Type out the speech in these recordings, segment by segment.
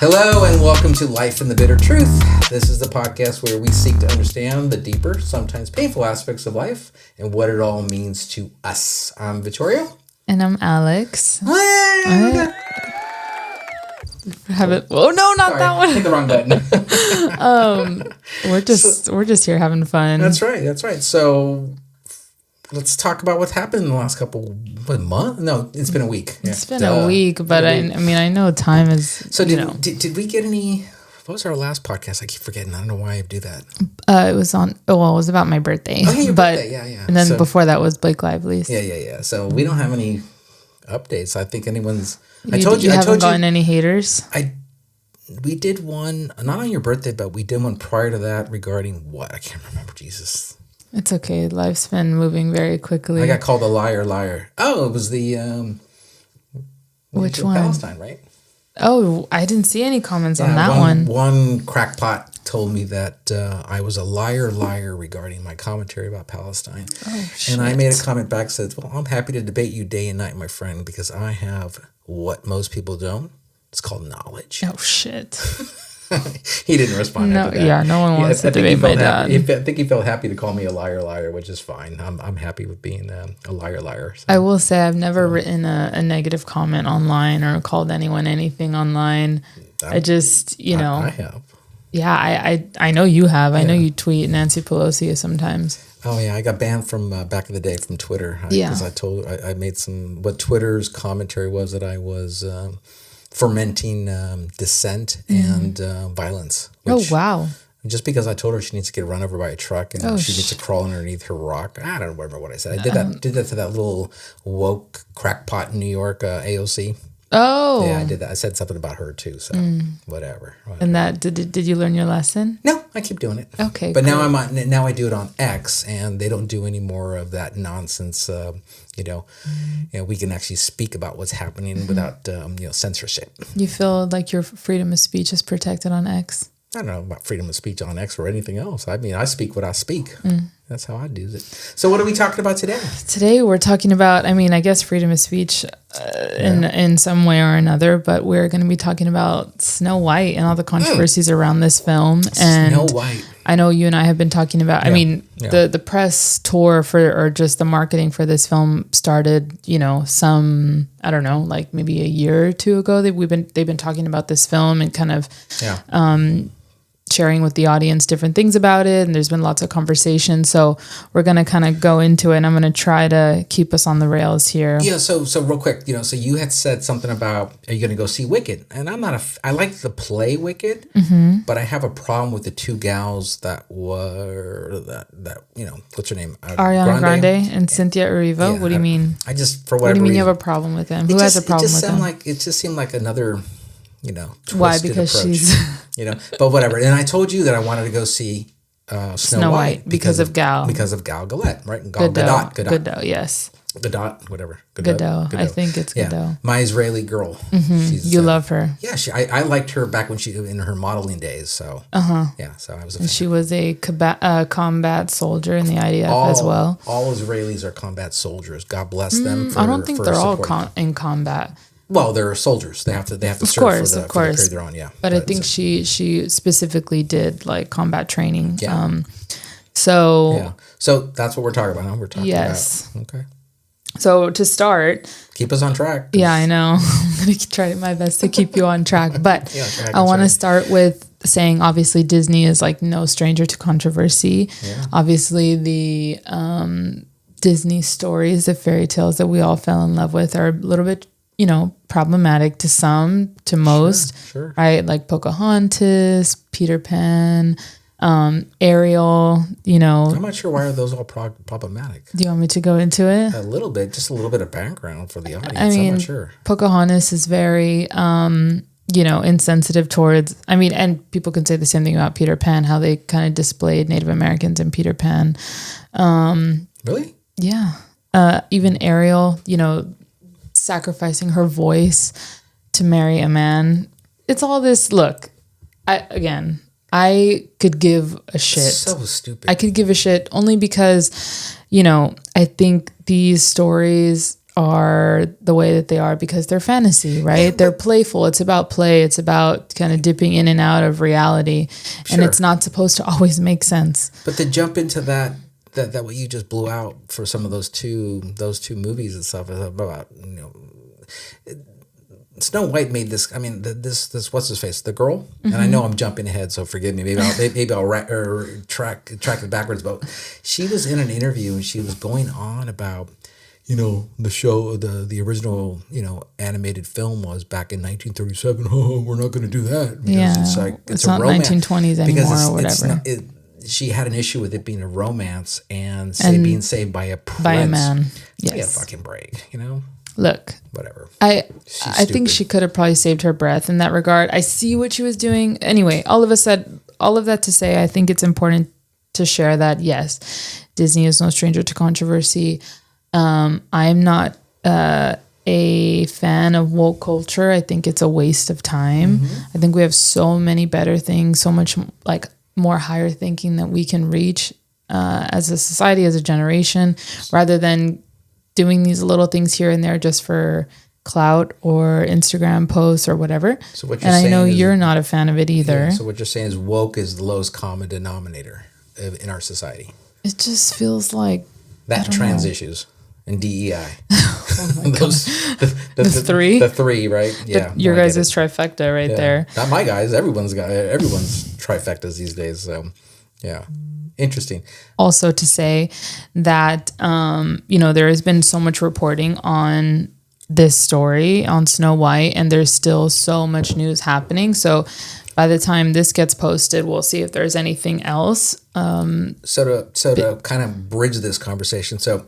Hello and welcome to Life in the Bitter Truth. This is the podcast where we seek to understand the deeper, sometimes painful aspects of life and what it all means to us. I'm Vittorio. And I'm Alex. Hey! Have it. Oh no, not Sorry, that one. hit the wrong button. We're just here having fun. That's right. So let's talk about what's happened in the last month? No, it's been a week. It's been a week, but I mean, I know time is. So did we get any? What was our last podcast? I keep forgetting. I don't know why I do that. It was on. It was about my birthday. Oh, yeah, your birthday. Yeah. And then before that was Blake Lively's. Yeah. So we don't have any updates. I think anyone's. I told you. You haven't gotten any haters. We did one not on your birthday, but we did one prior to that regarding what? I can't remember. Jesus. It's okay. Life's been moving very quickly. I got called a liar. Oh, it was the which one? Palestine, right? Oh, I didn't see any comments on that one. One crackpot told me that I was a liar regarding my commentary about Palestine. Oh, shit. And I made a comment back, said, well, I'm happy to debate you day and night, my friend, because I have what most people don't. It's called knowledge. Oh, shit. He didn't respond no, after that. Yeah, no one wants to debate my dad. I think he felt happy to call me a liar, which is fine. I'm happy with being a liar. So. I will say I've never written a negative comment online or called anyone anything online. I just, I have. Yeah, I know you have. I know you tweet Nancy Pelosi sometimes. Oh, yeah. I got banned from back in the day from Twitter. Because I made what Twitter's commentary was that I was fomenting dissent and violence. Oh, wow. Just because I told her she needs to get run over by a truck and she needs to crawl underneath her rock. I don't remember what I said. I did that to that little woke crackpot in New York, AOC. Oh. Yeah, I did that. I said something about her too, so whatever. And that did you learn your lesson? No, I keep doing it. Okay. But now I do it on X, and they don't do any more of that nonsense. We can actually speak about what's happening without censorship. You feel like your freedom of speech is protected on X? I don't know about freedom of speech on X or anything else. I mean, I speak what I speak. That's how I do it. So what are we talking about today? Today we're talking about, I guess freedom of speech in some way or another, but we're going to be talking about Snow White and all the controversies around this film. And Snow White. I know you and I have been talking about, the press tour or just the marketing for this film started, I don't know, like maybe a year or two ago they've been talking about this film and kind of, sharing with the audience different things about it, and there's been lots of conversation. So we're gonna kind of go into it, and I'm gonna try to keep us on the rails here. Yeah. So real quick, so you had said something about, are you gonna go see Wicked? And I'm not I like the play Wicked, but I have a problem with the two gals that were what's her name? Ariana Grande and Cynthia Erivo. Yeah, what do you mean? I just for whatever. What do you mean reason, you have a problem with them? Who has a problem with them? It just seemed like another. Why? Because approach, she's but whatever. And I told you that I wanted to go see Snow White because of Gal Gadot, right? Gadot, yes. Gadot, whatever. Gadot. I think it's Gadot. Yeah. My Israeli girl. You love her. Yeah, I liked her back when she in her modeling days. So yeah, so I was. And she was a combat soldier in the IDF as well. All Israelis are combat soldiers. God bless them. I don't think they're all in combat. Well, they're soldiers. They have to serve for the period they're on. Yeah, but I think she specifically did like combat training. Yeah. So that's what we're talking about. We're talking about. Okay. So to start, keep us on track. Yeah, I know. I'm gonna try my best to keep you on track, but I want to start with saying obviously Disney is like no stranger to controversy. Yeah. Obviously the Disney stories, the fairy tales that we all fell in love with, are a little bit problematic to some, to most, sure. Right? Like Pocahontas, Peter Pan, Ariel, I'm not sure why are those all problematic. Do you want me to go into it? A little bit, just a little bit of background for the audience. I'm not sure. Pocahontas is very, insensitive towards, and people can say the same thing about Peter Pan, how they kind of displayed Native Americans in Peter Pan. Really? Yeah. Even Ariel, sacrificing her voice to marry a man. It's all this. Look, I could give a shit. So stupid. I could give a shit only because, I think these stories are the way that they are because they're fantasy, right? They're playful. It's about play. It's about kind of dipping in and out of reality. And it's not supposed to always make sense. But to jump into that what you just blew out for some of those two movies and stuff is about, Snow White made this. I mean, this what's his face, the girl. And I know I'm jumping ahead, so forgive me. Maybe I'll track it backwards. But she was in an interview and she was going on about, the show, the original, animated film was back in 1937. Oh, we're not going to do that. It's not 1920s anymore or whatever. She had an issue with it being a romance and being saved by a prince. By a man. Yes. Give me a fucking break, Look, whatever. I think she could have probably saved her breath in that regard. I see what she was doing. Anyway, all of that to say, I think it's important to share that, yes, Disney is no stranger to controversy. I'm not a fan of woke culture. I think it's a waste of time. I think we have so many better things, so much like more higher thinking that we can reach as a society, as a generation, rather than doing these little things here and there just for clout or Instagram posts or whatever. So what you're saying, I know you're not a fan of it either. Yeah, so what you're saying is woke is the lowest common denominator in our society. It just feels like that trans issues and DEI. Oh my Those, the three? The three, right? Yeah. Your guys' is trifecta right there. Not my guys. Everyone's trifectas these days. So, yeah. Interesting. Also to say that, there has been so much reporting on this story on Snow White, and there's still so much news happening. So by the time this gets posted, we'll see if there's anything else. So to kind of bridge this conversation. So,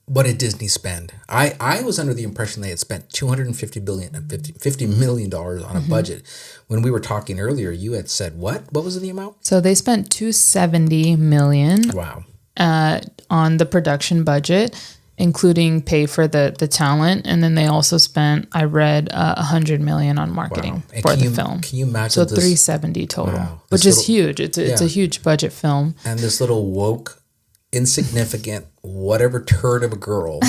what did Disney spend? I was under the impression they had spent $50 million on a budget. When we were talking earlier, you had said what? What was the amount? So they spent $270 million. Wow. On the production budget, including pay for the talent, and then they also spent, I read, $100 million on marketing for the film. Can you imagine? So $370 total, which is huge. It's a huge budget film. And this little woke, insignificant, whatever turd of a girl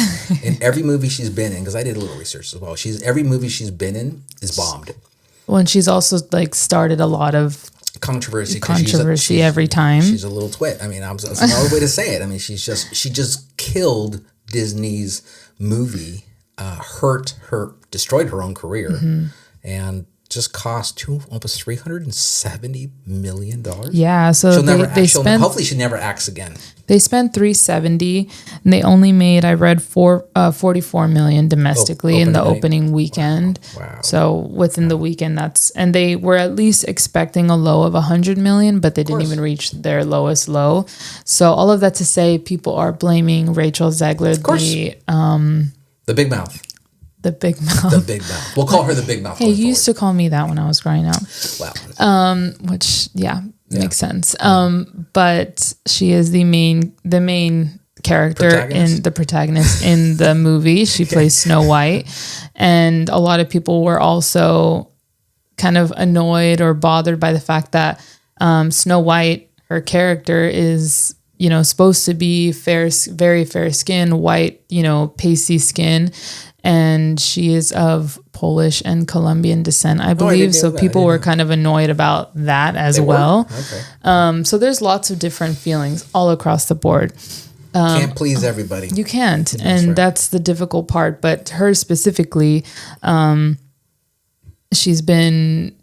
in every movie she's been in, because I did a little research as well. Every movie she's been in is bombed. Well, and she's also started a lot of controversy every time. She's a little twit. I mean, that's another way to say it. I mean, she just killed Disney's movie, destroyed her own career, and just cost almost $370 million. Yeah, so they spent. Hopefully, she never acts again. They spent $370, and they only made, I read, $44 million domestically in the opening weekend. Wow. So within the weekend, and they were at least expecting a low of $100 million, but they didn't even reach their lowest low. So all of that to say, people are blaming Rachel Zegler, the big mouth. The big mouth. The big mouth. We'll call her the big mouth. Hey, you used to call me that when I was growing up. Wow. Which makes sense. But she is the main character the protagonist in the movie. She plays Snow White, and a lot of people were also kind of annoyed or bothered by the fact that Snow White, her character, is supposed to be fair, very fair skin, white, pasty skin. And she is of Polish and Colombian descent, I believe. So people were kind of annoyed about that as well. Okay. So there's lots of different feelings all across the board. Can't please everybody. You can't. That's the difficult part. But her specifically, she's been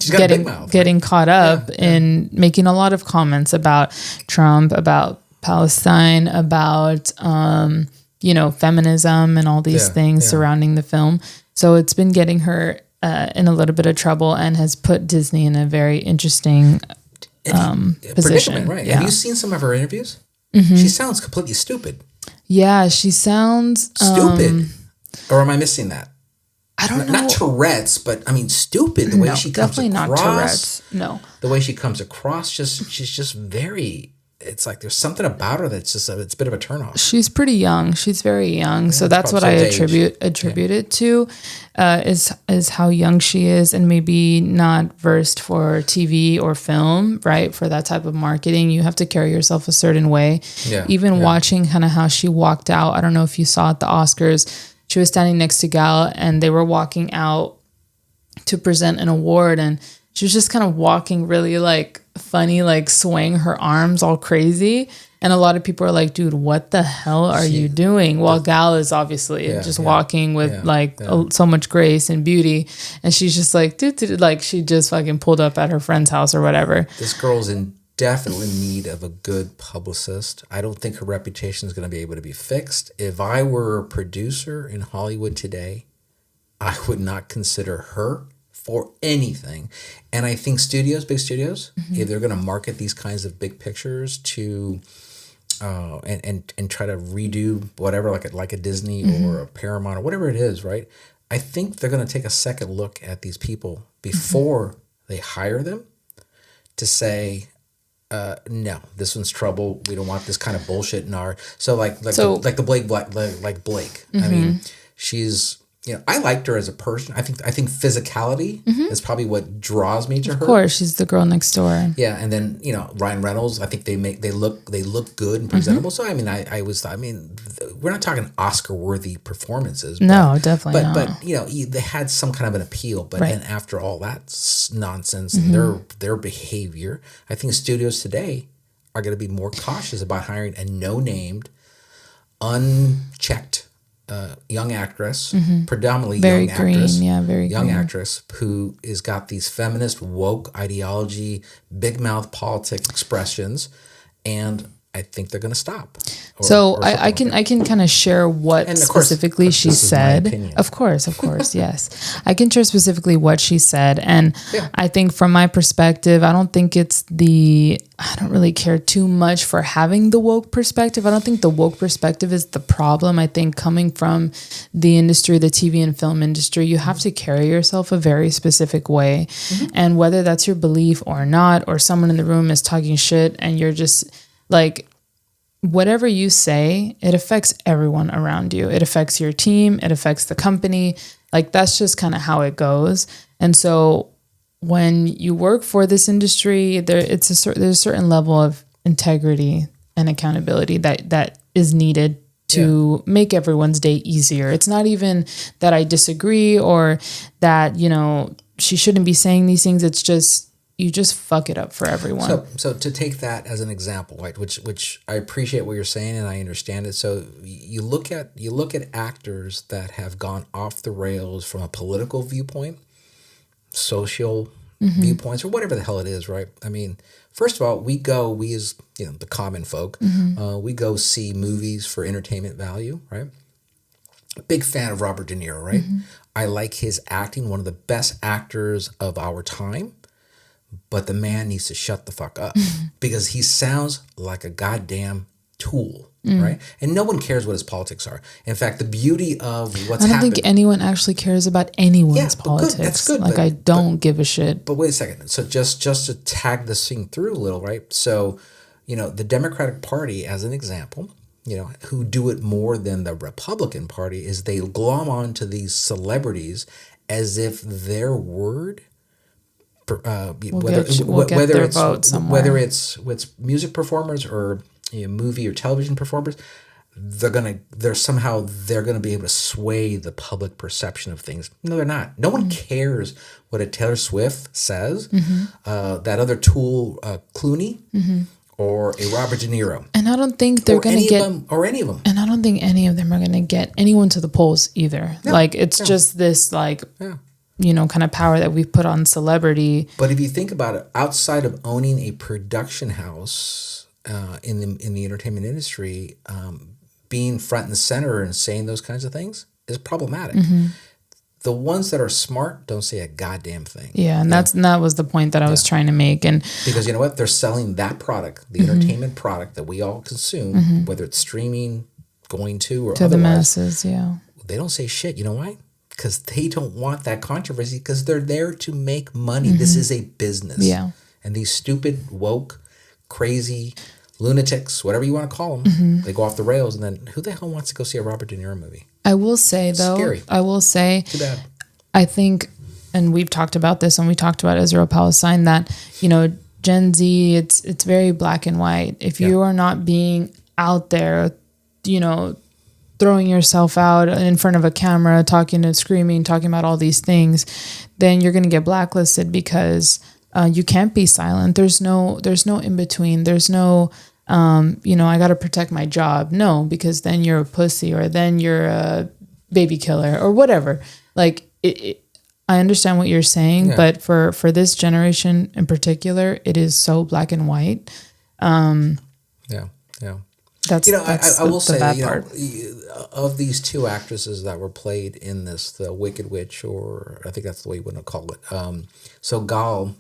getting caught up in making a lot of comments about Trump, about Palestine, about feminism and all these things surrounding the film. So it's been getting her in a little bit of trouble and has put Disney in a very interesting position. Right? Yeah. Have you seen some of her interviews? Mm-hmm. She sounds completely stupid. Yeah, she sounds stupid. Or am I missing that? I don't know. Not Tourette's, but I mean stupid. The way she comes across. Definitely not Tourette's. No. The way she comes across, she's just very it's like there's something about her that's just it's a bit of a turnoff. She's pretty young. She's very young. So that's what I attribute it to, is how young she is, and maybe not versed for TV or film, right? For that type of marketing, you have to carry yourself a certain way. Even watching kind of how she walked out. I don't know if you saw at the Oscars. She was standing next to Gal, and they were walking out to present an award, and she was just kind of walking really like funny, like swaying her arms all crazy. And a lot of people are like, dude, what the hell are you doing? While Gal is obviously just walking with so much grace and beauty. And she's just like, dude, like she just fucking pulled up at her friend's house or whatever. This girl's in definitely need of a good publicist. I don't think her reputation is going to be able to be fixed. If I were a producer in Hollywood today, I would not consider her for anything. And I think big studios, if they're going to market these kinds of big pictures to and try to redo whatever, like a Disney or a Paramount or whatever it is, right? I think they're going to take a second look at these people before they hire them to say, no, this one's trouble. We don't want this kind of bullshit in our. So like Blake. I mean, she's. I liked her as a person. I think physicality is probably what draws me to her. Of course, she's the girl next door. Yeah, and then Ryan Reynolds. I think they look good and presentable. So I mean, we're not talking Oscar worthy performances. No, definitely not. But they had some kind of an appeal. But then after all that nonsense and their behavior, I think studios today are going to be more cautious about hiring a no-named, unchecked. Young actress, predominantly very young actress, very young green. actress who has got these feminist woke ideology, big mouth politic expressions, and I think they're going to stop. I can kind of share what specifically she said. Of course, yes. I can share specifically what she said, and I think from my perspective, I don't really care too much for having the woke perspective. I don't think the woke perspective is the problem. I think coming from the industry, the TV and film industry, you have to carry yourself a very specific way, and whether that's your belief or not, or someone in the room is talking shit, and you're just like, whatever you say, it affects everyone around you. It affects your team. It affects the company. Like, that's just kind of how it goes. And so when you work for this industry, there's a certain level of integrity and accountability that is needed to make everyone's day easier. It's not even that I disagree or that, she shouldn't be saying these things. It's just, you just fuck it up for everyone. So to take that as an example, right, which I appreciate what you're saying and I understand it. So you look at actors that have gone off the rails from a political viewpoint, social viewpoints, or whatever the hell it is, right? I mean, first of all, we as the common folk, we go see movies for entertainment value, right? Big fan of Robert De Niro, right? I like his acting, one of the best actors of our time. But the man needs to shut the fuck up because he sounds like a goddamn tool, right? And no one cares what his politics are. In fact, the beauty of what's happening... I don't think anyone actually cares about anyone's politics. Good. That's good. Like, I don't give a shit. But wait a second. So just to tag this thing through a little, right? So, the Democratic Party, as an example, who do it more than the Republican Party, is they glom onto these celebrities as if their word... whether it's music performers or movie or television performers, they're gonna be able to sway the public perception of things. No, they're not. No one cares what a Taylor Swift says, that other tool, Clooney, or a Robert De Niro. And I don't think they're gonna get any of them. And I don't think any of them are gonna get anyone to the polls either. No, like it's just this like. Yeah. Kind of power that we've put on celebrity. But if you think about it, outside of owning a production house in the entertainment industry, being front and center and saying those kinds of things is problematic. The ones that are smart don't say a goddamn thing. Yeah, and that was the point that I was trying to make. And because you know what? They're selling that product, the entertainment product that we all consume, whether it's streaming, going to, or to otherwise. The masses, yeah. They don't say shit. You know why? Because they don't want that controversy because they're there to make money. This is a business. Yeah. And these stupid, woke, crazy, lunatics, whatever you want to call them. They go off the rails, and then who the hell wants to go see a Robert De Niro movie? I will say, though, Scary. Too bad. I think, and we've talked about this when we talked about Israel-Palestine, that, Gen Z, it's very black and white. If you are not being out there, throwing yourself out in front of a camera, talking and screaming, talking about all these things, then you're going to get blacklisted because you can't be silent. There's no in between. There's no, I got to protect my job. No, because then you're a pussy, or then you're a baby killer, or whatever. Like, I understand what you're saying, but for this generation in particular, it is so black and white. That's I will say, part. Of these two actresses that were played in this, the Wicked Witch, or I think that's the way you want to call it. So Gal,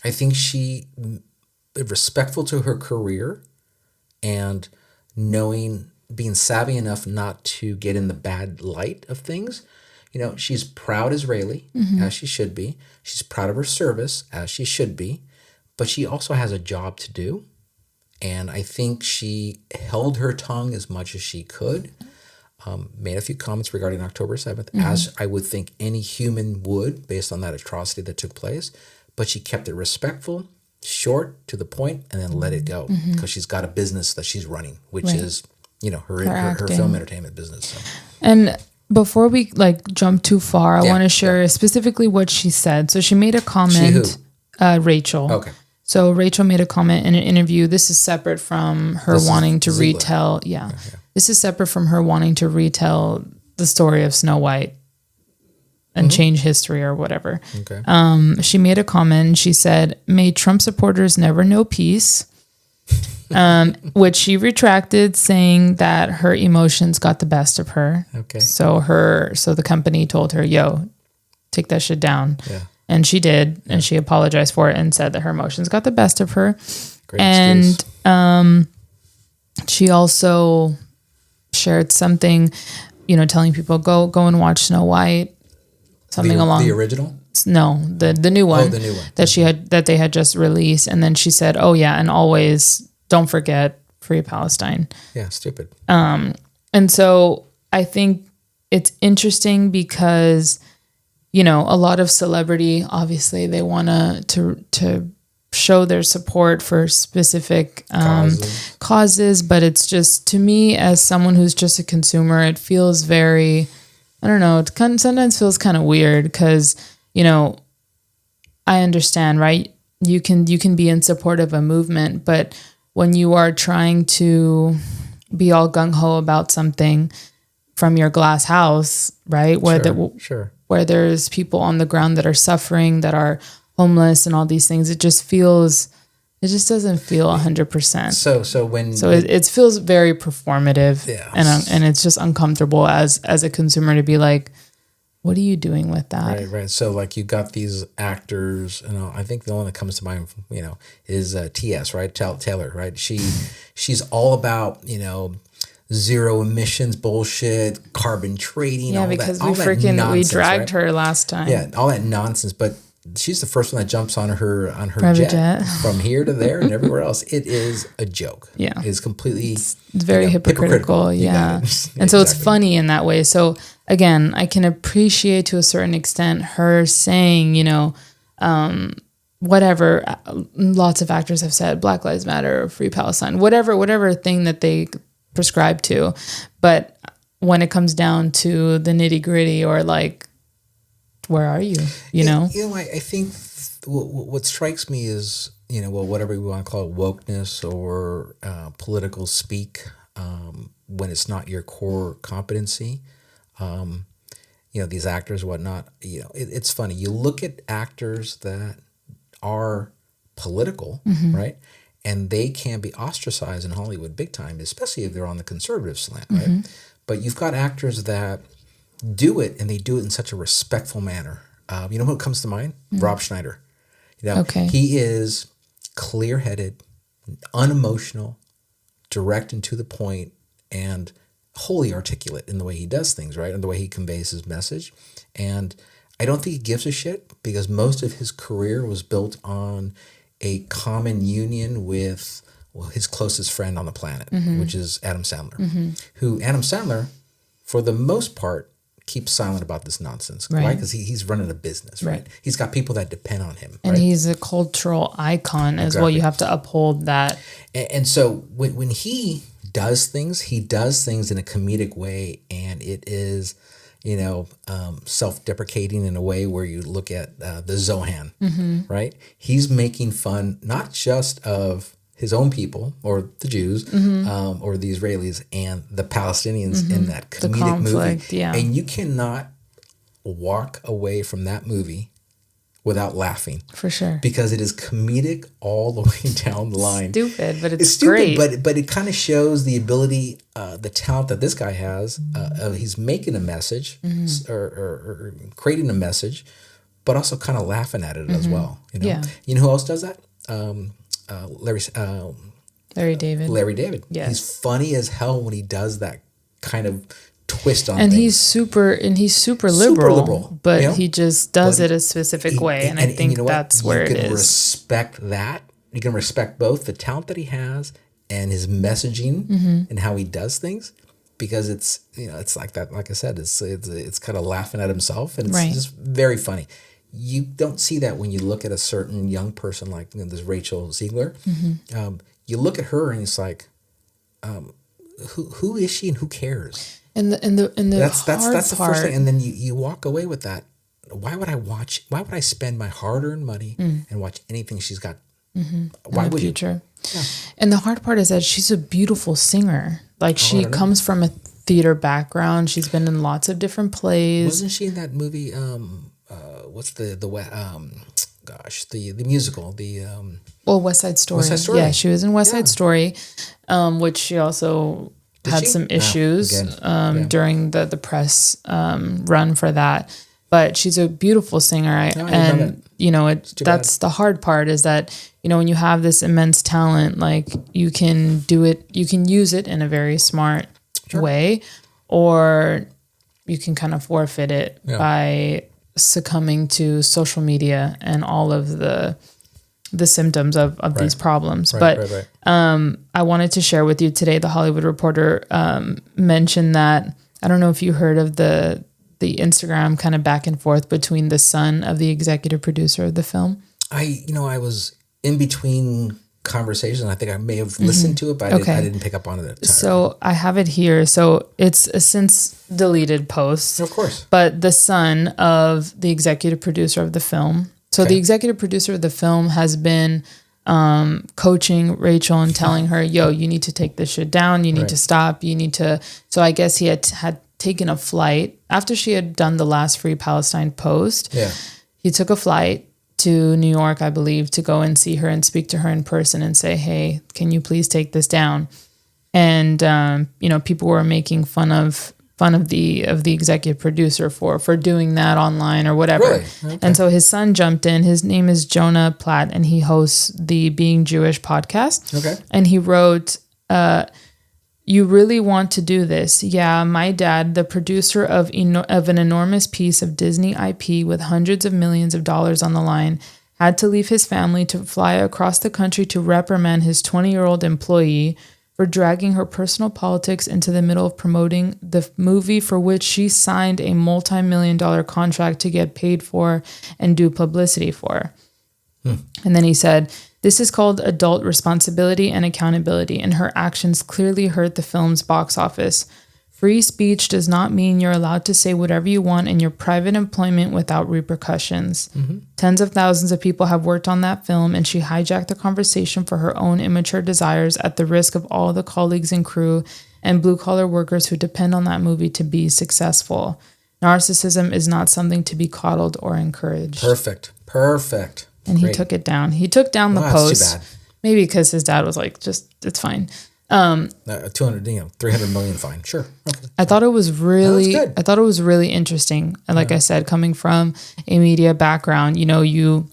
I think she respectful to her career and being savvy enough not to get in the bad light of things. She's proud Israeli, as she should be. She's proud of her service, as she should be. But she also has a job to do. And I think she held her tongue as much as she could. Made a few comments regarding October 7th, as I would think any human would, based on that atrocity that took place. But she kept it respectful, short, to the point, and then let it go. Because she's got a business that she's running, which is, her film entertainment business. So. And before we jump too far, I want to share specifically what she said. So she made a comment. Rachel. Okay. So Rachel made a comment in an interview. This is separate from her wanting to retell. Yeah. This is separate from her wanting to retell the story of Snow White and change history or whatever. Okay. She made a comment. She said, "May Trump supporters never know peace." Which she retracted, saying that her emotions got the best of her. Okay. So the company told her, "Yo, take that shit down." Yeah. And she did, and she apologized for it and said that her emotions got the best of her. Great and excuse. She also shared something, telling people go and watch Snow White. Something along the original. No, the new one. Oh, the new one that they had just released, and then she said, "Oh yeah, and always don't forget Free Palestine." Yeah, stupid. And so I think it's interesting because, a lot of celebrity, obviously they want to show their support for specific causes, but it's just, to me, as someone who's just a consumer, it feels very, I don't know, sometimes feels kind of weird because, I understand, right? You can be in support of a movement, but when you are trying to be all gung-ho about something from your glass house, right? Where there's people on the ground that are suffering, that are homeless and all these things, it just doesn't feel 100%. It feels very performative, and it's just uncomfortable as a consumer to be like, what are you doing with that? Right. So you got these actors, and I think the one that comes to mind, is T.S., right? Taylor, right? She's all about, zero emissions bullshit, carbon trading. Yeah, because we dragged her last time. Yeah, all that nonsense. But she's the first one that jumps on her jet from here to there and everywhere else. It is a joke. Yeah, it's completely it's very hypocritical. Yeah, and so it's funny in that way. So again, I can appreciate to a certain extent her saying, whatever. Lots of actors have said Black Lives Matter, Free Palestine, whatever thing that they prescribe to, but when it comes down to the nitty gritty, or where are you? I think what strikes me is, whatever we want to call it, wokeness or political speak, when it's not your core competency. These actors, whatnot. It's funny. You look at actors that are political, right? And they can be ostracized in Hollywood big time, especially if they're on the conservative slant, right? But you've got actors that do it, and they do it in such a respectful manner. Who comes to mind? Rob Schneider. He is clear-headed, unemotional, direct and to the point, and wholly articulate in the way he does things, right? And the way he conveys his message. And I don't think he gives a shit, because most of his career was built on a common union with his closest friend on the planet, which is Adam Sandler, who Adam Sandler, for the most part, keeps silent about this nonsense, right? Because he's running a business, right? He's got people that depend on him, and he's a cultural icon as well. You have to uphold that. And so when he does things in a comedic way, and it is, self-deprecating in a way where you look at the Zohan, right? He's making fun not just of his own people or the Jews or the Israelis and the Palestinians in that comedic movie. Yeah. And you cannot walk away from that movie without laughing. For sure. Because it is comedic all the way down the line. Stupid, but it's great. But it kind of shows the ability, the talent that this guy has. He's making a message or creating a message, but also kind of laughing at it as well. Yeah. You know who else does that? Larry David. Yes. He's funny as hell when he does that kind of twist on and things. he's super liberal, but he just does it a specific way, and I think that's where it is. You can respect that. You can respect both the talent that he has and his messaging and how he does things, because it's it's like that. Like I said, it's kind of laughing at himself, and it's just very funny. You don't see that when you look at a certain young person like this Rachel Zegler. You look at her and it's like, who is she and who cares? And that's the first thing. And then you walk away with that. Why would I spend my hard-earned money and watch anything she's got? Why would future? Yeah. And the hard part is that she's a beautiful singer. Like she comes from a theater background. She's been in lots of different plays. Wasn't she in that movie? What's the musical? West Side Story. West Side Story. Yeah, she was in West Side Story, which she also had some issues during the press run for that. But she's a beautiful singer, that's the hard part, is that when you have this immense talent, like you can do it, you can use it in a very smart way, or you can kind of forfeit it by succumbing to social media and all of the symptoms of these problems. But I wanted to share with you today, the Hollywood Reporter mentioned that, I don't know if you heard of the Instagram kind of back and forth between the son of the executive producer of the film. I was in between conversations. I think I may have listened to it, but I didn't pick up on it entirely. So I have it here. So it's a since deleted post. Of course. But the son of the executive producer of the film. So the executive producer of the film has been coaching Rachel and telling her, yo, you need to take this shit down. You need to stop. You need to. So I guess he had taken a flight after she had done the last Free Palestine post. Yeah. He took a flight to New York, I believe, to go and see her and speak to her in person and say, hey, can you please take this down? And, people were making fun of the executive producer for doing that online or whatever. Really? Okay. And so his son jumped in. His name is Jonah Platt, and he hosts the Being Jewish podcast. Okay. And he wrote, you really want to do this? Yeah, my dad, the producer of an enormous piece of Disney IP with hundreds of millions of dollars on the line, had to leave his family to fly across the country to reprimand his 20-year-old employee for dragging her personal politics into the middle of promoting the movie for which she signed a multi-million-dollar contract to get paid for and do publicity for. And then he said, this is called adult responsibility and accountability, and her actions clearly hurt the film's box office. Free speech does not mean you're allowed to say whatever you want in your private employment without repercussions. Tens of thousands of people have worked on that film, and she hijacked the conversation for her own immature desires at the risk of all the colleagues and crew and blue-collar workers who depend on that movie to be successful. Narcissism is not something to be coddled or encouraged. Perfect. And he took it down. He took down the post. That's too bad. Maybe because his dad was like, it's fine. 300 million fine. Sure. Okay. I thought it was really interesting. And like I said, coming from a media background, when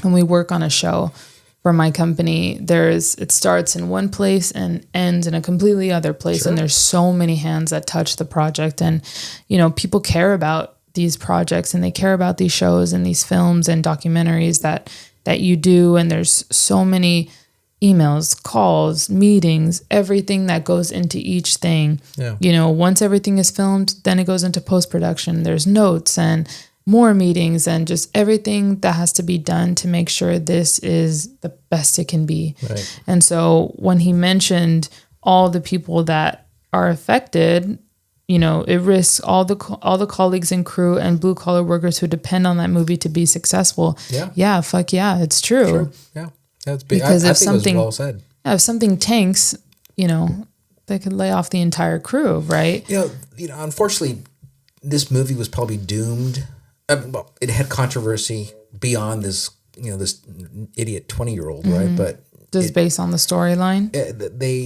we work on a show for my company, it starts in one place and ends in a completely other place. Sure. And there's so many hands that touch the project, and, people care about these projects and they care about these shows and these films and documentaries that you do. And there's so many, emails, calls, meetings, everything that goes into each thing. Yeah. You know, once everything is filmed, then it goes into post-production. There's notes and more meetings and just everything that has to be done to make sure this is the best it can be. Right. And so when he mentioned all the people that are affected, you know, it risks all the colleagues and crew and blue collar workers who depend on that movie to be successful. Yeah. Fuck yeah, it's true. Sure. Yeah. That's big. Because I if think something, it was well said. if something tanks, you know, they could lay off the entire crew, right? You know. Unfortunately, this movie was probably doomed. Well, it had controversy beyond this, you know, this idiot 20-year-old, right? But just based on the storyline.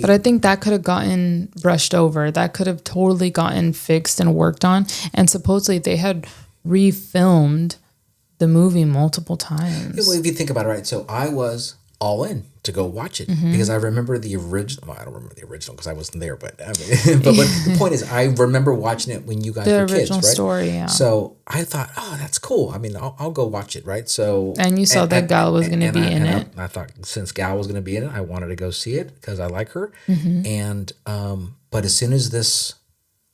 But I think that could have gotten brushed over. That could have totally gotten fixed and worked on. And supposedly they had refilmed the movie multiple times. Yeah, well, if you think about it, right? So I was all in to go watch it because I remember the original. Well, I don't remember the original because I wasn't there, but but the point is, I remember watching it when you guys were kids, right? The original story, yeah. So I thought, oh, that's cool. I mean, I'll go watch it, right? So and you saw that Gal was going to be in it. I thought since Gal was going to be in it, I wanted to go see it because I like her. And but as soon as this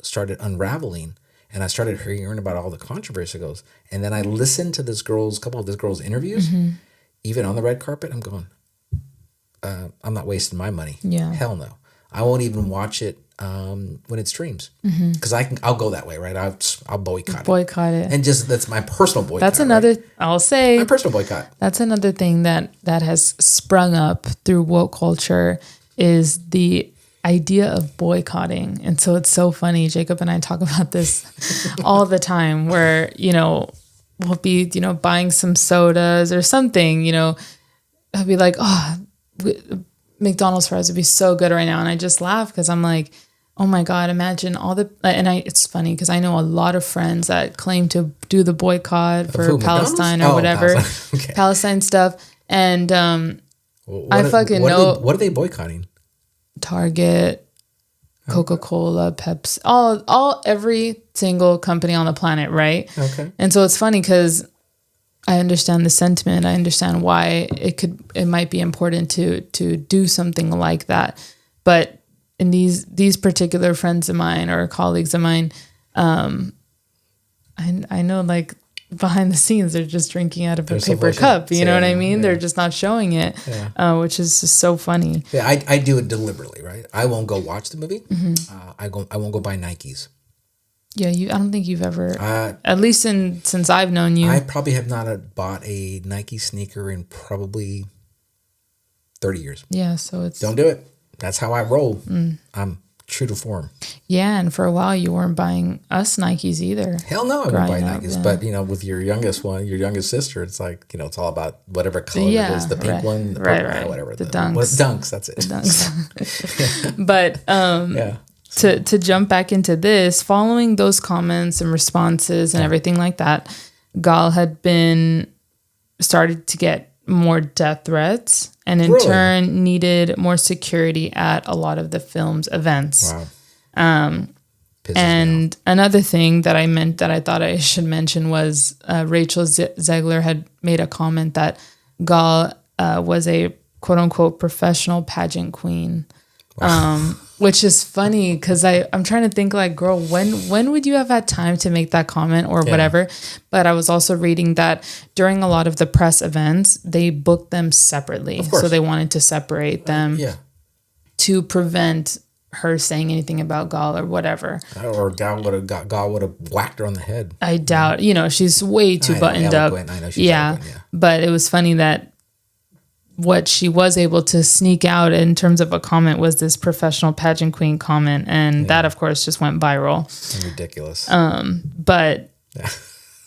started unraveling, and I started hearing about all the controversy goes, and then I listened to couple of this girl's interviews, even on the red carpet. I'm going, I'm not wasting my money. Yeah, hell no. I won't even watch it when it streams because I'll go that way, right? I'll boycott it. And just that's my personal boycott. That's another. Right? I'll say my personal boycott. That's another thing that has sprung up through woke culture is the idea of boycotting. And so it's so funny. Jacob and I talk about this all the time where, you know, we'll be, you know, buying some sodas or something, you know, I'll be like, oh, McDonald's fries would be so good right now. And I just laugh because I'm like, oh my God, imagine all the, it's funny because I know a lot of friends that claim to do the boycott for Palestine or whatever, okay. Palestine stuff. And I fucking know. What are they boycotting? Target, Coca-Cola, Pepsi, all every single company on the planet, right? Okay. And so it's funny because I understand the sentiment. I understand why it might be important to do something like that. But in these particular friends of mine or colleagues of mine, I know like behind the scenes they're just drinking out of a paper cup. You know what I mean? Yeah. They're just not showing it, which is just so funny. Yeah, I do it deliberately, right? I won't go watch the movie. I won't go buy Nikes. Yeah, I don't think you've ever, at least since I've known you. I probably have not bought a Nike sneaker in probably 30 years. Yeah, so it's... Don't do it. That's how I roll. I'm true to form. Yeah, and for a while you weren't buying us Nikes either. Hell no, I wouldn't buy Nikes. Yeah. But, you know, with your youngest sister, it's like, you know, it's all about whatever color it is. The pink one, the purple one, whatever. The dunks. Dunks, that's it. The dunks. But... yeah. To jump back into this, following those comments and responses and everything like that, Gal had started to get more death threats and in turn needed more security at a lot of the film's events. Wow. And another thing that I thought I should mention was Rachel Zegler had made a comment that Gal was a quote unquote professional pageant queen. Wow. Which is funny because I'm trying to think like, girl, when would you have had time to make that comment or whatever? But I was also reading that during a lot of the press events, they booked them separately. So they wanted to separate them to prevent her saying anything about Gal or whatever. Or Gal would have whacked her on the head. I doubt, you know, she's way too buttoned up. I know she's eloquent, yeah. But it was funny that what she was able to sneak out in terms of a comment was this professional pageant queen comment. And that, of course, just went viral. Ridiculous. But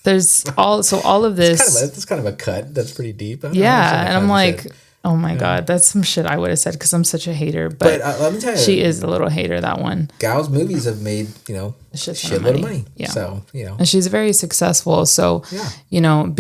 there's all of this. It's kind of a cut. That's pretty deep. And I'm like, oh my God, that's some shit I would have said because I'm such a hater. But let me tell you, she is a little hater, that one. Gal's movies have made, you know, a shitload of money. Yeah. So, you know. And she's very successful. So, you know,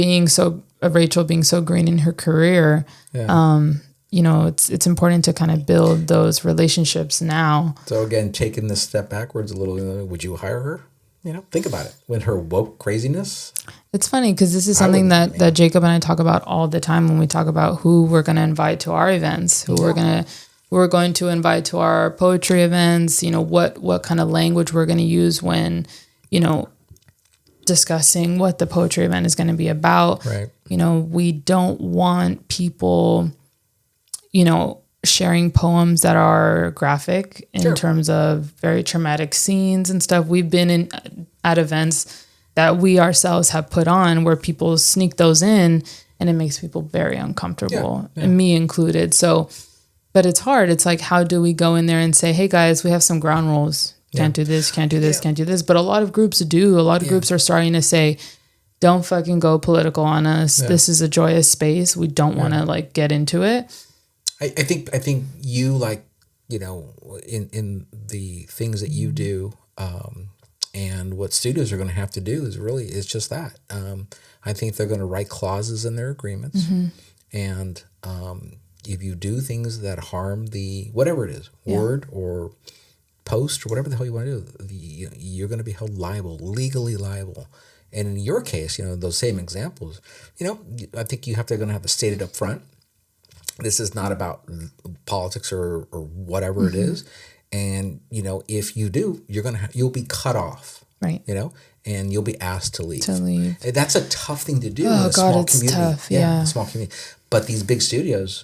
Rachel being so green in her career, you know, it's important to kind of build those relationships now. So again, taking this step backwards a little, would you hire her? You know, think about it. With her woke craziness. It's funny because this is something that Jacob and I talk about all the time when we talk about who we're going to invite to our events, who we're going to invite to our poetry events, what kind of language we're going to use when, discussing what the poetry event is going to be about. Right. We don't want people, sharing poems that are graphic in terms of very traumatic scenes and stuff. We've been at events that we ourselves have put on where people sneak those in and it makes people very uncomfortable, and me included. So, but it's hard. It's like, how do we go in there and say, hey guys, we have some ground rules. Can't do this, can't do this, can't do this. But a lot of groups do. A lot of groups are starting to say, don't fucking go political on us. Yeah. This is a joyous space. We don't want to get into it. I think you in the things that you do, and what studios are going to have to do is just that. I think they're going to write clauses in their agreements, and if you do things that harm the whatever it is, word or post or whatever the hell you want to do, you're going to be held liable, legally liable. And in your case, those same examples, I think going to have to state it up front. This is not about politics or whatever it is. And, if you do, you'll be cut off. Right. And you'll be asked to leave. That's a tough thing to do in a small community. Tough. Yeah. A small community. But these big studios,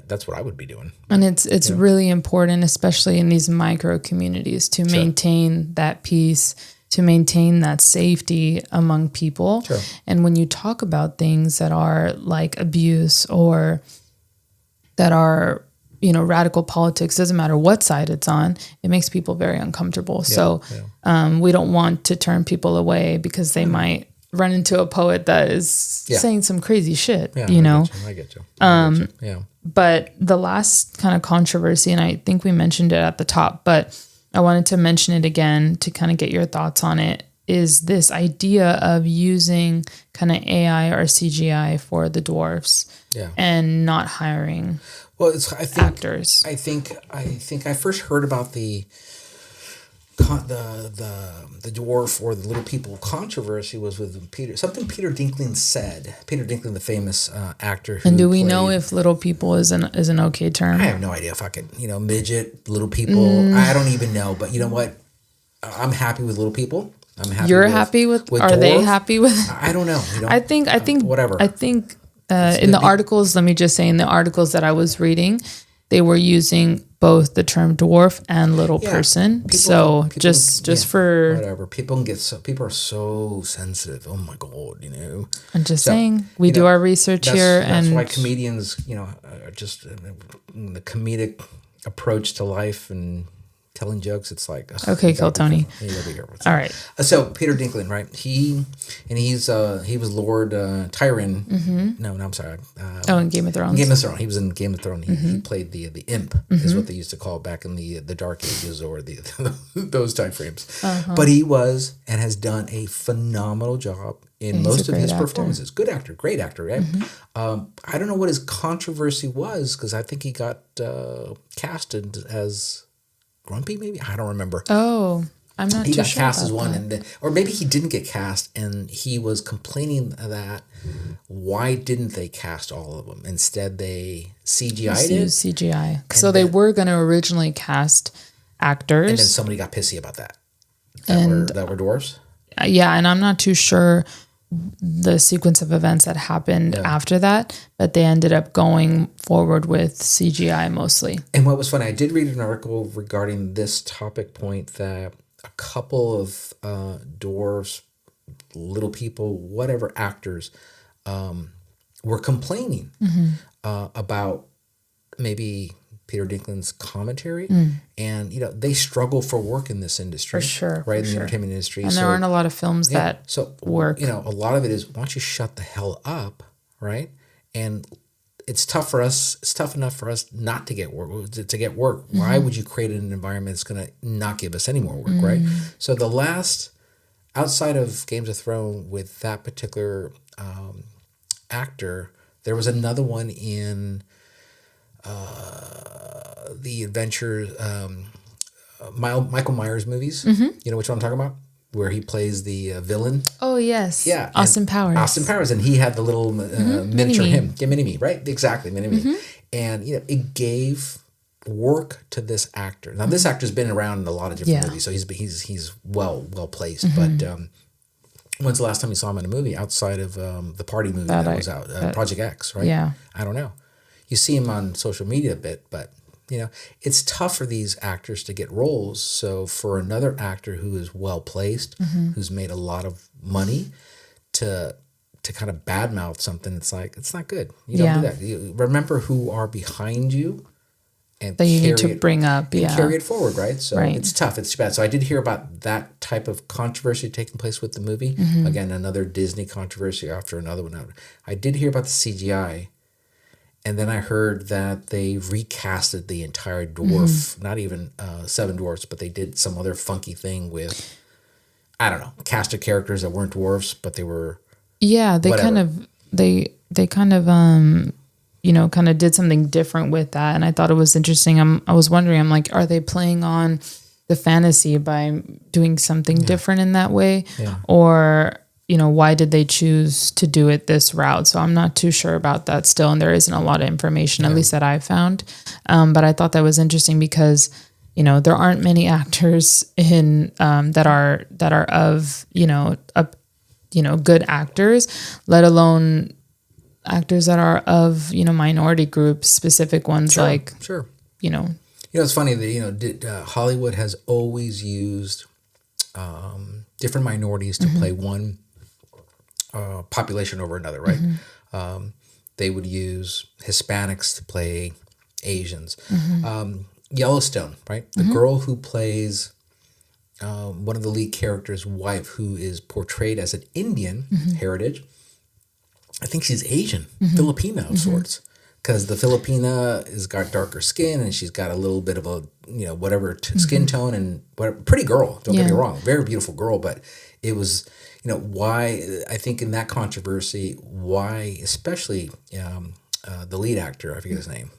that's what I would be doing. And it's really important, especially in these micro communities, to maintain that peace, to maintain that safety among people. Sure. And when you talk about things that are like abuse or that are, radical politics, doesn't matter what side it's on, it makes people very uncomfortable. So we don't want to turn people away because they might run into a poet that is saying some crazy shit, I get you. Yeah. But the last kind of controversy, and I think we mentioned it at the top, but I wanted to mention it again to kind of get your thoughts on it, is this idea of using kind of AI or CGI for the dwarfs and not hiring actors. I think I first heard about the dwarf or the little people controversy was with Peter Dinklage said. Peter Dinklage, the famous actor. And do we know if little people is an okay term? I have no idea if I could, midget, little people. I don't even know. But you know what? I'm happy with little people. I'm happy. You're happy with are dwarf. They happy with? I don't know. I think whatever. I think in the articles, let me just say, in the articles that I was reading, they were using both the term dwarf and little person. People just for whatever, people are so sensitive. Oh my God, I'm just saying, we do our research here, that's and why comedians, are just the comedic approach to life and telling jokes. It's like okay, kill Tony. All right. So Peter Dinklage, right? He was Lord Tyrion. No, I'm sorry. In Game of Thrones. Game of Thrones. He was in Game of Thrones. He played the imp, is what they used to call it back in the Dark Ages or those time frames. But he was and has done a phenomenal job in most of his performances. Good actor, great actor, right? I don't know what his controversy was because I think he got casted as Grumpy, maybe? I don't remember. Oh, I'm not too sure. He got cast as one, or maybe he didn't get cast, and he was complaining that why didn't they cast all of them? Instead, they CGI'd it. CGI. So they were going to originally cast actors. And then somebody got pissy about that. That were dwarfs? Yeah, and I'm not too sure the sequence of events that happened after that, but they ended up going forward with CGI mostly. And what was funny, I did read an article regarding this topic point that a couple of dwarves, little people, whatever actors, were complaining about maybe Peter Dinklage's commentary, and they struggle for work in this industry, for sure, right? In the entertainment industry, and there aren't a lot of films that work. A lot of it is, why don't you shut the hell up, right? And it's tough for us. It's tough enough for us not to get work. To get work, why would you create an environment that's going to not give us any more work, right? So the last, outside of Games of Thrones, with that particular actor, there was another one in the adventure Michael Myers movies. You know which one I'm talking about? where he plays the villain. Oh yes, yeah, Austin Powers. Austin Powers, and he had the little miniature Mini-Me. him, yeah, Mini-Me, right? Exactly, Mini-Me, and it gave work to this actor. Now this actor's been around in a lot of different movies, so he's well placed. But when's the last time you saw him in a movie outside of the party movie that was out, Project X, right? Yeah, I don't know. You see him on social media a bit, but it's tough for these actors to get roles. So for another actor who is well placed, who's made a lot of money, to kind of badmouth something, it's like, it's not good. You don't do that. You remember who are behind you, and that you need to bring up, and carry it forward, right? So it's tough. It's too bad. So I did hear about that type of controversy taking place with the movie. Again, another Disney controversy after another one. I did hear about the CGI. And then I heard that they recasted the entire dwarf, not even Seven Dwarfs, but they did some other funky thing with, I don't know, cast of characters that weren't dwarfs, but they were. Yeah, they kind of did something different with that, and I thought it was interesting. I was wondering, I'm like, are they playing on the fantasy by doing something different in that way, or? Why did they choose to do it this route? So I'm not too sure about that still. And there isn't a lot of information, at least that I found. But I thought that was interesting because, there aren't many actors in that are of, good actors, let alone actors that are of, minority groups, specific ones Sure. It's funny that, Hollywood has always used different minorities to play one population over another, right? They would use Hispanics to play Asians. Yellowstone, right? The girl who plays one of the lead characters' wife, who is portrayed as an Indian heritage, I think she's Asian, Filipina of sorts. Because the Filipina has got darker skin and she's got a little bit of a, skin tone and pretty girl, don't get me wrong, very beautiful girl, but it was, why, I think in that controversy, why, especially the lead actor, I forget his name.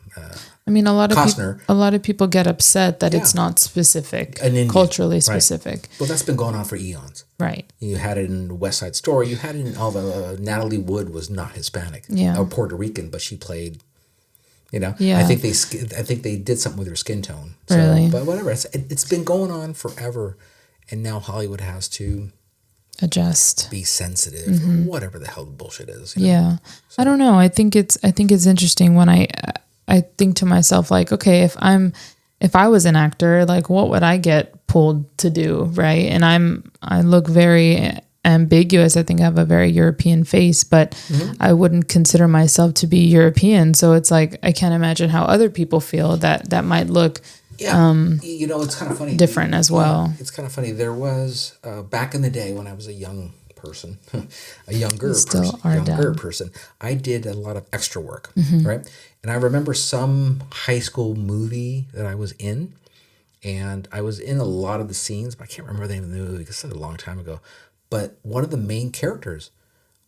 A lot of people get upset that it's not specific, culturally specific. Well, that's been going on for eons. Right. You had it in West Side Story. You had it in all the, Natalie Wood was not Hispanic or Puerto Rican, but she played, I think they did something with her skin tone. So, really? But whatever. It's been going on forever. And now Hollywood has to adjust, be sensitive, or whatever the hell the bullshit is. So. I don't know. I think it's interesting when I think to myself, like, okay, if I was an actor, like, what would I get pulled to do, right? And I look very ambiguous. I think I have a very European face, but I wouldn't consider myself to be European. So it's like, I can't imagine how other people feel that might look. It's kind of funny. Different as well. It's kind of funny. There was back in the day when I was a young person, a younger person, I did a lot of extra work, right? And I remember some high school movie that I was in, and I was in a lot of the scenes, but I can't remember the name of the movie because it was a long time ago. But one of the main characters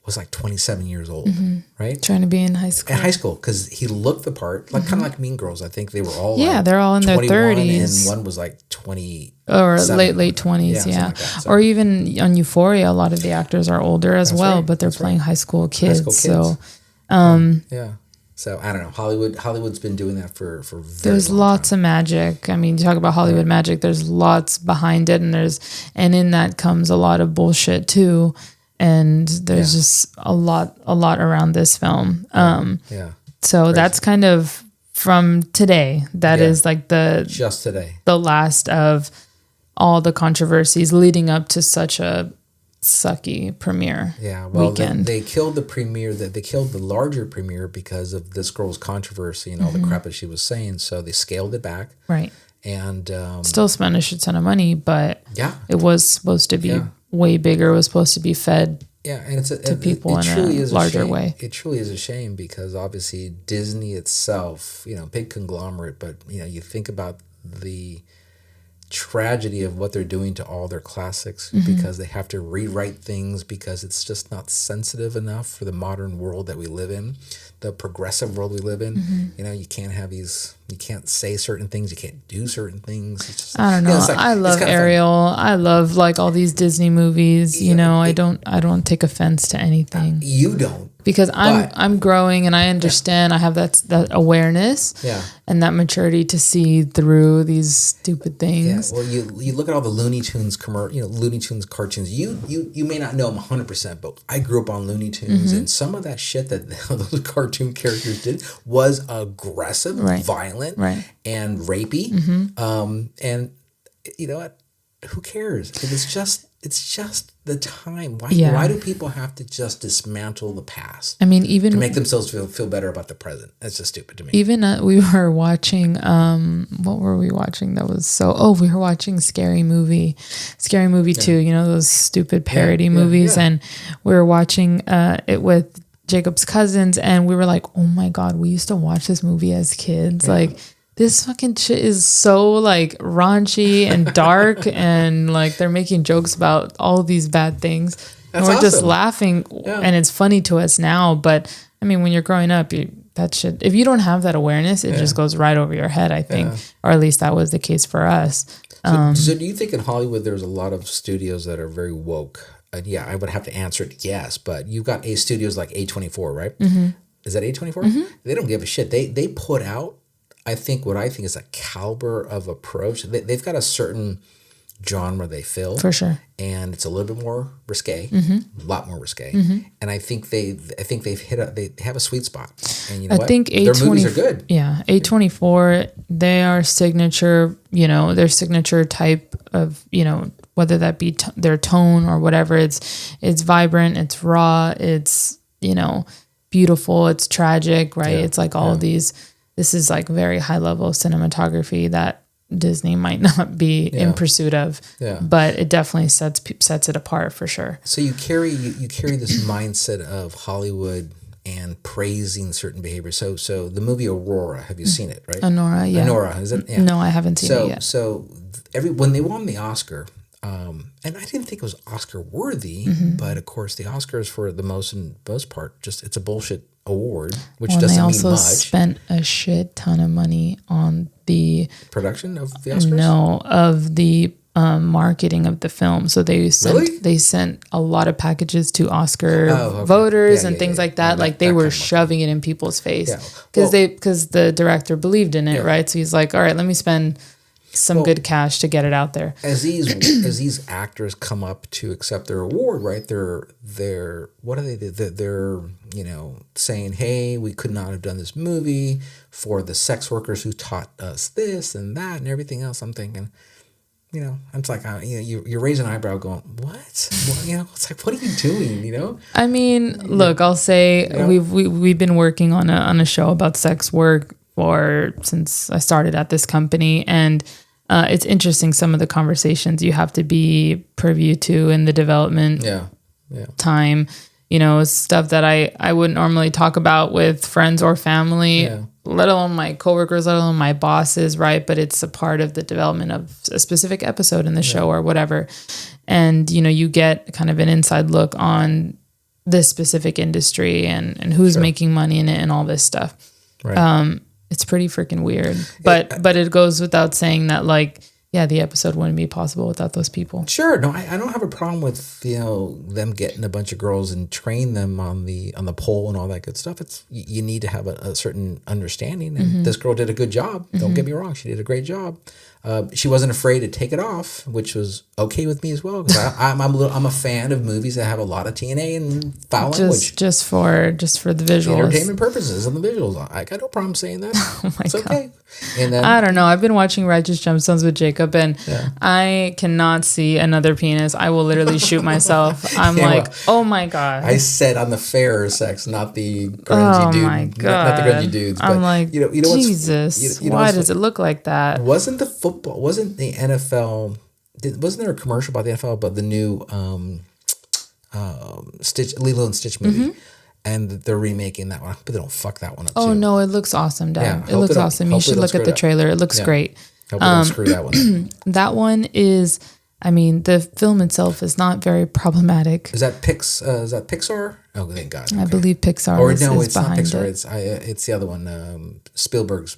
was like 27 years old, right? Trying to be in high school. In high school, because he looked the part, like kind of like Mean Girls. I think they were all they're all in their 30s. And one was like 20 or late 20s, Like that, so. Or even on Euphoria, a lot of the actors are older as well, but they're playing high school kids. So, So I don't know. Hollywood's been doing that for very there's long lots time. of magic. I mean, you talk about Hollywood magic. There's lots behind it, and in that comes a lot of bullshit too. And there's just a lot around this film. So crazy. That's kind of from today. That is like just today, the last of all the controversies leading up to such a sucky premiere. Weekend. They killed the premiere. They killed the larger premiere because of this girl's controversy and all the crap that she was saying. So they scaled it back. Right. And still spent a shit ton of money, but it was supposed to be way bigger. It was supposed to be fed and to people in a larger way. It truly is a shame because obviously Disney itself, big conglomerate, but you think about the tragedy of what they're doing to all their classics because they have to rewrite things because it's just not sensitive enough for the modern world that we live in, the progressive world we live in. You know, you can't have these, you can't say certain things, you can't do certain things. It's just, I don't know. you know, I love Ariel. I love like all these Disney movies. You know, I don't take offense to anything. You don't. Because I'm growing and I understand. I have that awareness and that maturity to see through these stupid things. Yeah. Well, you look at all the Looney Tunes Looney Tunes cartoons. You may not know them 100%, but I grew up on Looney Tunes, and some of that shit that those cartoon characters did was aggressive, violent, and rapey. And you know what? Who cares? It's just the time. Why do people have to just dismantle the past? I mean, even to make themselves feel better about the present. That's just stupid to me. Even we were watching. What were we watching? That was we were watching Scary Movie 2. You know, those stupid parody movies, and we were watching it with Jacob's cousins, and we were like, "Oh my god, we used to watch this movie as kids." Like, this fucking shit is so like raunchy and dark and like they're making jokes about all these bad things. And we're just laughing and it's funny to us now. But I mean, when you're growing up, that shit, if you don't have that awareness, it just goes right over your head, I think. Or at least that was the case for us. So do you think in Hollywood there's a lot of studios that are very woke? I would have to answer it yes, but you've got studios like A24, right? Is that A24? They don't give a shit. They put out, I think is a caliber of approach. They've got a certain genre they fill. For sure. And it's a little bit more risque, a lot more risque. And I think they've they have a sweet spot. And you know what? Think their movies are good. Yeah. A24, they are signature, their signature type of, whether that be their tone or whatever. It's vibrant, it's raw, it's, beautiful, it's tragic, right? It's like all of these. This is like very high level cinematography that Disney might not be in pursuit of, but it definitely sets it apart for sure. So you carry this mindset of Hollywood and praising certain behaviors. So the movie Aurora, have you seen it? Right, Anora, is it? Yeah. No, I haven't seen it yet. So when they won the Oscar, and I didn't think it was Oscar worthy, but of course the Oscars for the most part it's a bullshit award, which doesn't mean much. They also spent a shit ton of money on the production of the Oscars. No, of the marketing of the film. So they sent a lot of packages to Oscar voters and things like that. Like they were shoving it in people's face because the director believed in it, right? So he's like, all right, let me spend some good cash to get it out there. As these actors come up to accept their award, right? They're what are they? They're saying, hey, we could not have done this movie for the sex workers who taught us this and that and everything else. I'm thinking, I'm like, you're raising an eyebrow, going, what? It's like, what are you doing? I mean, look, I'll say we've been working on a show about sex work since I started at this company, and it's interesting some of the conversations you have to be privy to in the development time. Stuff that I wouldn't normally talk about with friends or family, let alone my coworkers, let alone my bosses, right? But it's a part of the development of a specific episode in the show or whatever. And, you get kind of an inside look on this specific industry and who's making money in it and all this stuff. Right. It's pretty freaking weird, but it goes without saying that the episode wouldn't be possible without those people. Sure. No, I don't have a problem with, them getting a bunch of girls and train them on the pole and all that good stuff. It's, you need to have a certain understanding. And this girl did a good job. Don't get me wrong. She did a great job. She wasn't afraid to take it off, which was okay with me as well. Because I'm a fan of movies that have a lot of TNA and foul language. Just for the visuals, entertainment purposes, and the visuals. I got no problem saying that. Oh my God. Okay. And then, I don't know. I've been watching Righteous Gemstones with Jacob, and I cannot see another penis. I will literally shoot myself. I'm oh my God. I said on the fairer sex, not the grungy dude. Oh my God. Not the grungy dudes. But I'm like, Jesus. Why does it look like that? Wasn't the NFL? Wasn't there a commercial about the NFL about the new Lilo and Stitch movie? And they're remaking that one, but they don't fuck that one up. Oh, no, it looks awesome, Dad. It looks awesome. You should look at the trailer. It looks great. Hope we don't screw that one. That one is, I mean, the film itself is not very problematic. Is that Pixar? Oh, thank God. Okay. I believe Pixar or is, no, is it's not Pixar. it. It's the other one. Spielberg's.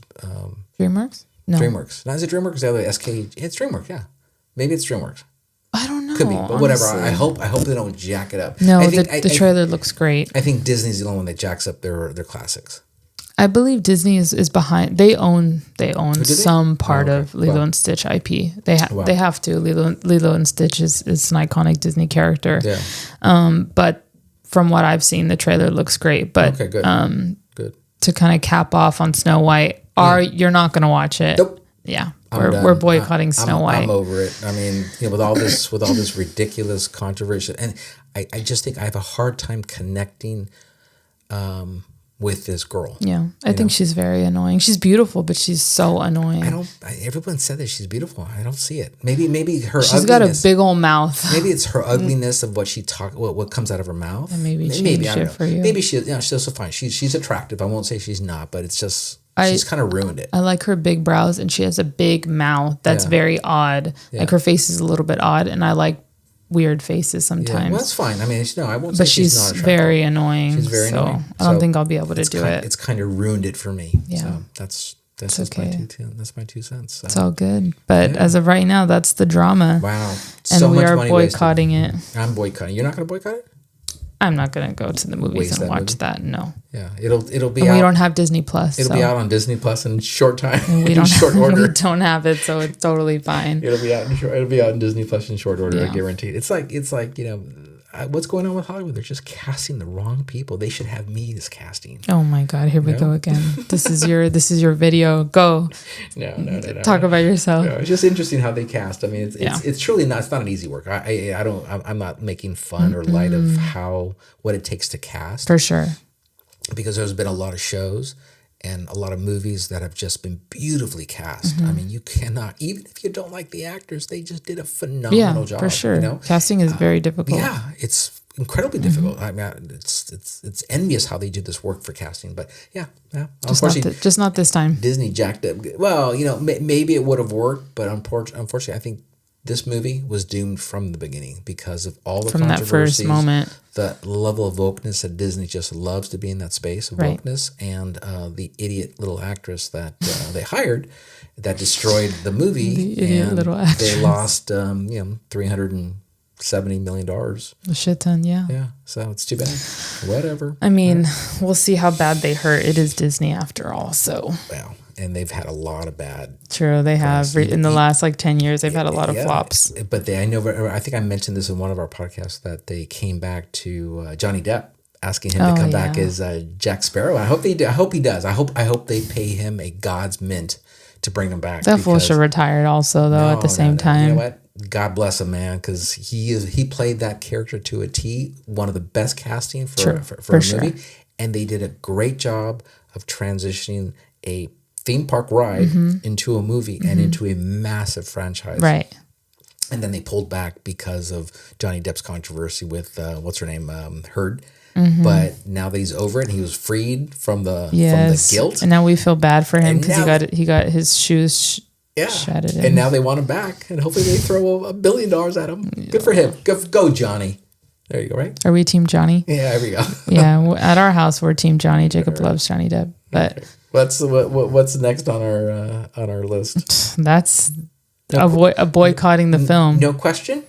DreamWorks? No. DreamWorks. No, is it DreamWorks? The other SK. It's DreamWorks. Yeah, maybe it's DreamWorks. I don't know. Could be, but whatever. I hope they don't jack it up. No, the trailer looks great. I think Disney's the only one that jacks up their classics. I believe Disney is behind. They own some part of Lilo and Stitch IP. They have to. Lilo and Stitch is an iconic Disney character. Yeah. But from what I've seen, the trailer looks great. But okay, good. Good. To kind of cap off on Snow White, you're not going to watch it? Nope. Yeah, we're boycotting Snow White. I'm over it. I mean, with all this ridiculous controversy, and I just think I have a hard time connecting with this girl. Yeah, I think she's very annoying. She's beautiful, but she's so annoying. Everyone said that she's beautiful. I don't see it. Maybe her. She's got a big old mouth. Maybe it's her ugliness of what comes out of her mouth. And maybe shit for you. Maybe she's also fine. She's attractive. I won't say she's not, but it's just. She's kind of ruined it. I like her big brows, and she has a big mouth that's very odd. Yeah. Like her face is a little bit odd, and I like weird faces sometimes. Yeah, well, that's fine. I mean, I won't say but she's not attractive. Very annoying. She's very annoying. I don't think I'll be able to do it. It's kind of ruined it for me. Yeah, so that's okay. That's my 2 cents. So. It's all good. But as of right now, that's the drama. Wow, and we are boycotting it. I'm boycotting. You're not going to boycott it? I'm not gonna go to the movies and watch that. No. Yeah, it'll be. And out. We don't have Disney Plus. It'll be out on Disney Plus in short time. We don't short order. We don't have it, so it's totally fine. It'll be out in Disney Plus in short order. I guarantee. It's like what's going on with Hollywood? They're just casting the wrong people. They should have me as casting. Oh my God! Here we go again. This is your video. Go. No. Talk about yourself. No, it's just interesting how they cast. I mean, it's truly not. It's not an easy work. I'm not making fun or light of what it takes to cast. For sure. Because there's been a lot of shows and a lot of movies that have just been beautifully cast. I mean, you cannot, even if you don't like the actors, they just did a phenomenal job. For sure. Casting is very difficult. Yeah, it's incredibly difficult. I mean, it's envious how they do this work for casting. But yeah. Just not this time. Disney jacked up. Well, maybe it would have worked, but unfortunately, I think this movie was doomed from the beginning because of all the controversies. From that first moment. The level of wokeness that Disney just loves to be in that space of wokeness, and the idiot little actress that they hired that destroyed the movie. The idiot little actress. They lost, $370 million. A shit ton, yeah. Yeah, so it's too bad. Whatever. I mean, we'll see how bad they hurt. It is Disney after all, so. Well, and they've had a lot of bad. True, they have. In the last 10 years, they've had a lot of flops. But I think I mentioned this in one of our podcasts that they came back to Johnny Depp, asking him to come back as Jack Sparrow. I hope they do. I hope he does. I hope they pay him a God's mint to bring him back. That fool should retire also, though. At the same time, you know what? God bless him, man, because he played that character to a T. One of the best casting for a movie, and they did a great job of transitioning a theme park ride into a movie and into a massive franchise. Right. And then they pulled back because of Johnny Depp's controversy with what's her name, Heard. But now that he's over it, and he was freed from the guilt. And now we feel bad for him because he got his shoes shattered. And now they want him back, and hopefully they throw $1 billion at him. Good for him. Go Johnny. There you go. Right? Are we Team Johnny? Yeah, there we go. Yeah, at our house we're Team Johnny. Jacob loves Johnny Depp, but. What's next on our list? That's boycotting the film. No question.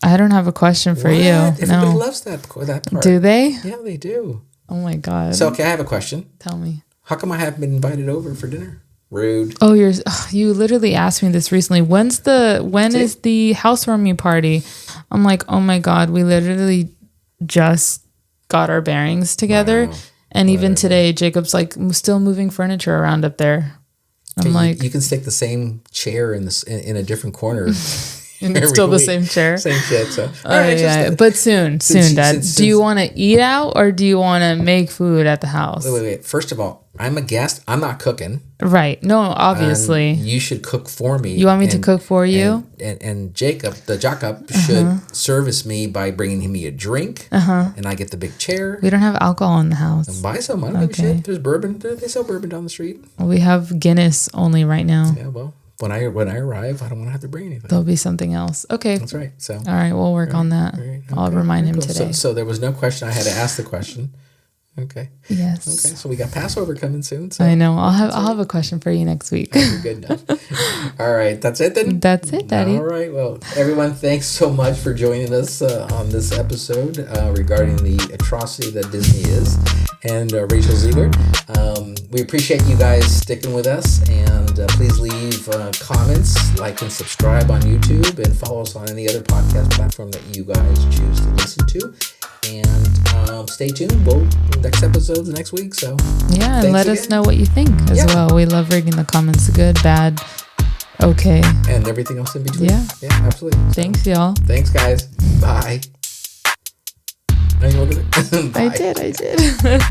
I don't have a question for you. Everybody loves that part. Do they? Yeah, they do. Oh my God. So okay, I have a question. Tell me. How come I haven't been invited over for dinner? Rude. Oh, you literally asked me this recently. When is the housewarming party? I'm like, oh my God, we literally just got our bearings together. Wow. And even today, Jacob's like still moving furniture around up there. I'm like, you can stick the same chair in a different corner. And it's still the same chair. Same shit. So, but soon, Dad. Do you want to eat out or do you want to make food at the house? Wait. First of all, I'm a guest. I'm not cooking. Right. No, obviously. You should cook for me. You want me to cook for you? And Jacob should service me by bringing me a drink. And I get the big chair. We don't have alcohol in the house. And buy some. I don't give a shit. There's bourbon. They sell bourbon down the street. We have Guinness only right now. Yeah, well. when I arrive, I don't want to have to bring anything. There'll be something else. Okay. That's right. So all right, we'll work on that. Right, okay, I'll remind him today. So there was no question. I had to ask the question. Okay. Yes. Okay. So we got Passover coming soon. So I know. I'll have a question for you next week. Good enough. All right. That's it then. That's it, Daddy. All right. Well, everyone, thanks so much for joining us on this episode regarding the atrocity that Disney is, and Rachel Zegler. We appreciate you guys sticking with us, and please leave comments, like and subscribe on YouTube, and follow us on any other podcast platform that you guys choose to listen to. And stay tuned. Next episode's next week. So yeah, and let us know what you think as well. We love reading the comments, good, bad, okay, and everything else in between. Yeah, absolutely. Thanks, y'all. Thanks, guys. Bye. I did.